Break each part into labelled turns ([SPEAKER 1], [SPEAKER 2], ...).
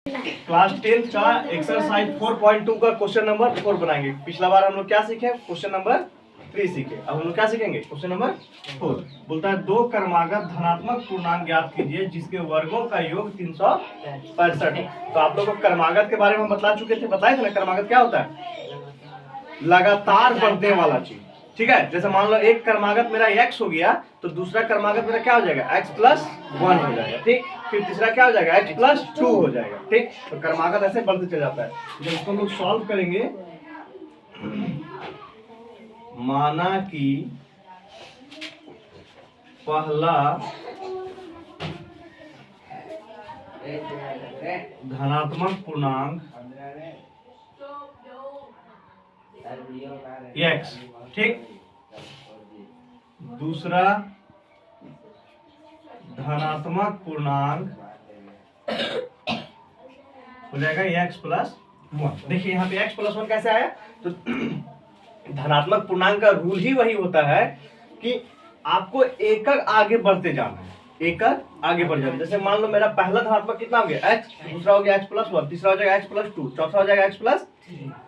[SPEAKER 1] Class 10 का exercise 4.2 का question number 4 बनाएंगे। पिछला बार हम लोग क्या सीखे? क्वेश्चन नंबर 3 सीखे। अब हम लोग क्या सीखेंगे? क्वेश्चन नंबर 4 बोलता है दो क्रमागत धनात्मक पूर्णांक ज्ञात कीजिए जिसके वर्गों का योग 365 है। तो आप लोग को क्रमागत के बारे में बता चुके थे, बताए थे ना क्रमागत क्या होता है? लगातार बढ़ने वाला चीज, ठीक है। जैसे मान लो एक क्रमागत मेरा x हो गया तो दूसरा क्रमागत मेरा क्या हो जाएगा? x + 1 हो जाएगा, ठीक। फिर तीसरा क्या हो जाएगा? x + 2 हो जाएगा, ठीक। तो क्रमागत ऐसे बढ़ते चल जाता है। जब इसको हम लोग सॉल्व करेंगे, माना कि पहला धनात्मक पूर्णांक x, ठीक। दूसरा धनात्मक पूर्णांक हो जाएगा x + 1। देखिए यहाँ पे x + 1 कैसे आया? तो धनात्मक पूर्णांक का रूल ही वही होता है कि आपको एकक आगे बढ़ते जाना है, एकक आगे बढ़ जाना है। जैसे मान लो मेरा पहला धनात्मक कितना हो गया? x, दूसरा हो गया x + 1, तीसरा हो जाएगा x + 2, चौथा हो जाएगा x +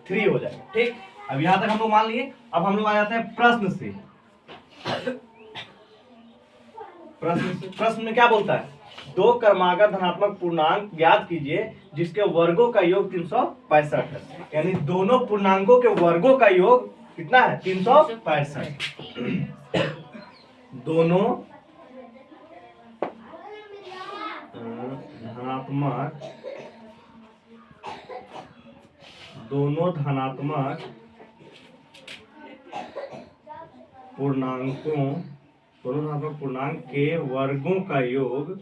[SPEAKER 1] 3 हो जाएगा, ठीक। अब यहाँ तक हम लोग मान लिए। अब हम लोग आ जाते हैं प्रश्न से। प्रश्न में क्या बोलता है? दो क्रमागत धनात्मक पूर्णांक ज्ञात कीजिए जिसके वर्गों का योग 365 है। यानी दोनों पूर्णांकों के वर्गों का योग कितना है? 365। दोनों धनात्मक पूर्णांक के वर्गों का योग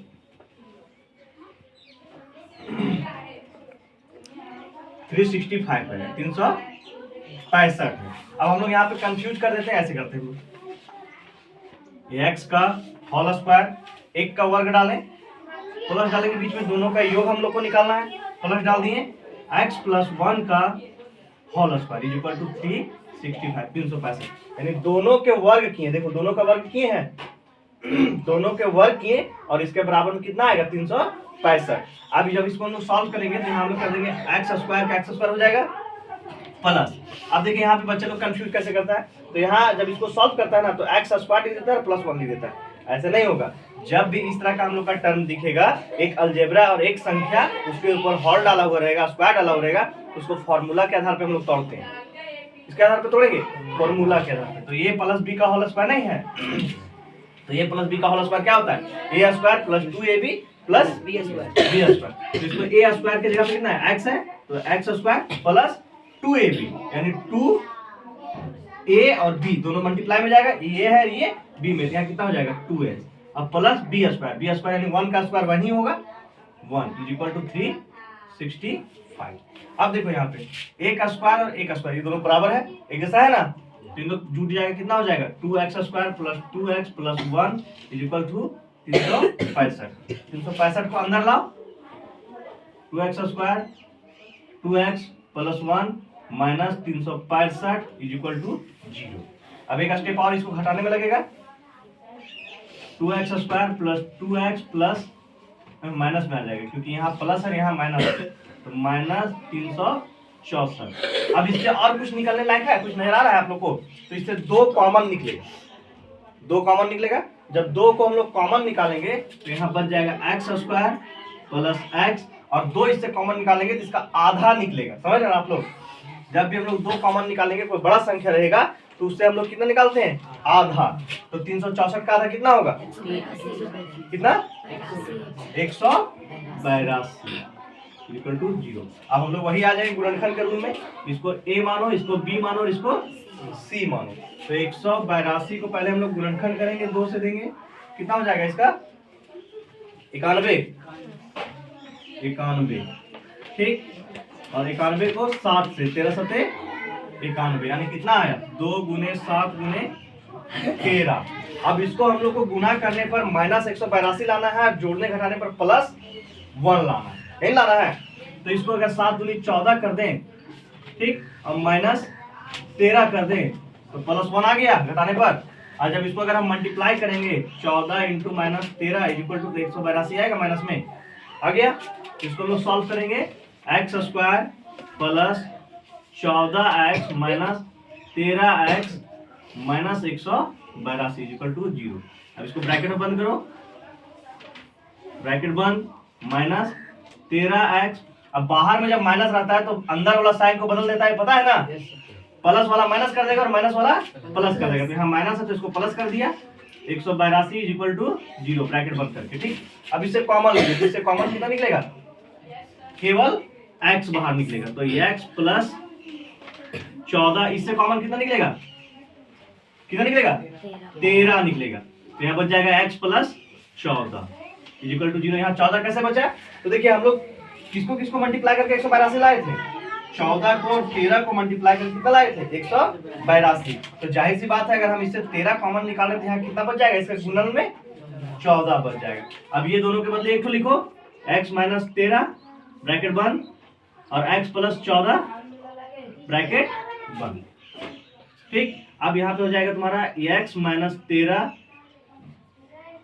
[SPEAKER 1] 365 है, 365 है। अब हम लोग यहाँ पे कंफ्यूज कर देते हैं, ऐसे करते हैं x का होल स्क्वायर, एक का वर्ग डालें, प्लस डालेंगे, बीच में दोनों का योग हम लोग को निकालना है, प्लस डाल दिए, x + 1 का होल स्क्वायर = 365, 365। यानी दोनों के वर्ग किए, देखो दोनों का वर्ग किए हैं दोनों के वर्ग किए और इसके बराबर में कितना आएगा? 365। अब जब इसको हम लोग सॉल्व करेंगे तो यहाँ हम लोग कर देंगे x² का x² हो जाएगा प्लस। अब देखिए यहाँ पे बच्चे लोग कंफ्यूज कैसे करता है। तो यहाँ जब इसको सॉल्व करता है ना तो x² लिख देता है, +1 लिख देता है। ऐसे नहीं होगा। जब भी इस तरह का हम लोग का टर्म दिखेगा, एक अलजेब्रा और एक संख्या, उसके ऊपर हॉल डाला हुआ रहेगा, स्क्वायर डाला हुआ रहेगा, उसको फॉर्मूला के आधार पे हम लोग तोड़ते हैं। इसके आधार पे तोड़ेंगे फॉर्मूला के आधार पे। तो ये +b का होल स्क्वायर नहीं है तो ये +b का होल स्क्वायर क्या होता है? a² + 2ab + b²। तो इसको a² की जगह पे कितना है? x है, तो x² + 2ab यानी 2a और b दोनों मल्टीप्लाई में जाएगा। ये है ये b में, यहाँ कितना हो जाएगा? 2a। अब प्लस b² यानी 1 का स्क्वायर 1 ही होगा, 1 = 365। अब देखो यहाँ पे a का स्क्वायर और a का स्क्वायर ये दोनों बराबर है, एक जैसा है ना, तो इन लोग जुट जाएगा। कितना हो जाएगा? 2x² + 2x + 1 = 365। 365 को अंदर लाओ, 2x² 2x + 1 - 365 = 0। अब एक स्टेप और इसको घटाने में लगेगा, 2x² + 2x प्लस माइनस में आ जाएगा क्योंकि यहाँ प्लस है यहाँ माइनस है, तो -364। अब इससे और कुछ निकलने लायक है? कुछ नजर आ रहा है आप लोग को? तो इससे 2 कॉमन निकलेगा, 2 कॉमन निकलेगा। जब 2 को हम लोग कॉमन निकालेंगे तो यहाँ बच जाएगा x² + x और 2 इससे कॉमन निकालेंगे तो इसका आधा निकलेगा। समझ रहे हैं आप लोग? जब भी हम लोग 2 कॉमन निकालेंगे, कोई बड़ा संख्या रहेगा तो उससे हम लोग कितना निकालते हैं? आधा। तो 364 का आधा कितना होगा? कितना? 182 = 0। अब हम लोग वही आ जाएंगे गुणनखंड के रूप में, इसको a मानो, इसको b मानो, इसको c मानो। तो 182 को पहले हम लोग गुणनखंड करेंगे, 2 से देंगे, कितना हो जाएगा इसका? 91, ठीक। और 91 को 7 से, 13 × 91 यानी कितना आया? 2 × 7 × 13। अब इसको हम लोग को गुना करने पर -182 लाना है, जोड़ने घटाने पर +1 लाना है, नहीं लाना है। तो इसको अगर 7 दूनी 14 कर दें, ठीक, और -13 कर दें तो +1 आ गया घटाने पर। और जब इसको अगर हम मल्टीप्लाई करेंगे 14 × -13 = 182 आएगा, माइनस में आ गया। इसको हम लोग सॉल्व करेंगे। X square plus 14x minus 13x minus 182 equal to 0। अब इसको ब्रैकेट में बंद करो, ब्रैकेट बंद, माइनस 13x। अब बाहर में जब माइनस रहता है तो अंदर वाला साइन को बदल देता है, पता है ना? प्लस वाला माइनस कर देगा और माइनस वाला प्लस कर देगा। तो यहाँ माइनस है तो इसको प्लस कर दिया, 182 इक्वल टू 0 ब्रैकेट बंद करके, ठीक। अब इससे कॉमन ले लीजिए, इससे कॉमन कितना निकलेगा? केवल x बाहर निकलेगा, तो x प्लस 14, इससे कॉमन कितना निकलेगा? कितना निकलेगा? 13 निकलेगा। तो यहाँ बच जाएगा x प्लस 14 इक्वल टू 0। यहाँ 14 कैसे बचा? तो देखिए हम लोग किसको किसको मल्टीप्लाई करके 182 लाए थे? 14 को 13 को मल्टीप्लाई करके कितना लाए थे? 182। तो जाहिर सी बात है अगर हम इससे 13 कॉमन निकाल रहे थे, यहाँ कितना बच जाएगा? इसके गुणन में 14 बच जाएगा। अब ये दोनों के बदले एक तो लिखो, x माइनस 13 ब्रैकेट बंद और x प्लस 14 ब्रैकेट बंद, ठीक। अब यहाँ पे हो जाएगा तुम्हारा x minus 13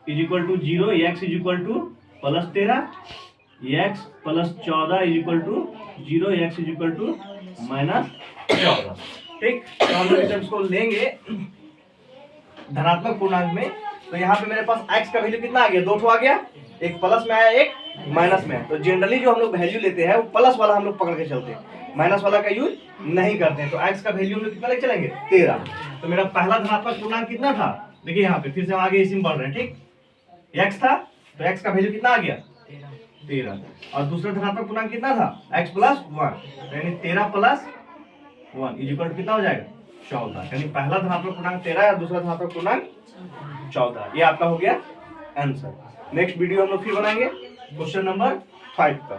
[SPEAKER 1] is equal to 0, x is equal to plus 13, x plus 14 is equal to 0, x is equal to minus 14, ठीक। तो हम लोग टर्म्स को लेंगे धनात्मक पूर्णांक में। तो यहाँ पे मेरे पास x का वैल्यू कितना आ गया? 2 आ गया, एक प्लस में आया, एक माइनस में है। तो जनरली जो हम लोग वैल्यू लेते हैं वो प्लस वाला हम लोग पकड़ के चलते हैं, माइनस वाला का यूज नहीं करते हैं। तो x का वैल्यू हम लोग कितना लेके चलेंगे? 13। तो मेरा पहला धनात्मक पूर्णांक कितना था? देखिए यहाँ पे फिर से हम आगे इसी में बढ़ रहे हैं, ठीक। x था तो x का वैल्यू कितना आ गया? 13। और दूसरा धनात्मक पूर्णांक कितना था? x प्लस 1, यानी 13 प्लस 1 इज इक्वल टू कितना हो जाएगा? 14। यानी पहला धनात्मक पूर्णांक 13 है और दूसरा धनात्मक पूर्णांक 14। ये आपका हो गया आंसर। नेक्स्ट वीडियो हम लोग फिर बनाएंगे क्वेश्चन नंबर 5 का।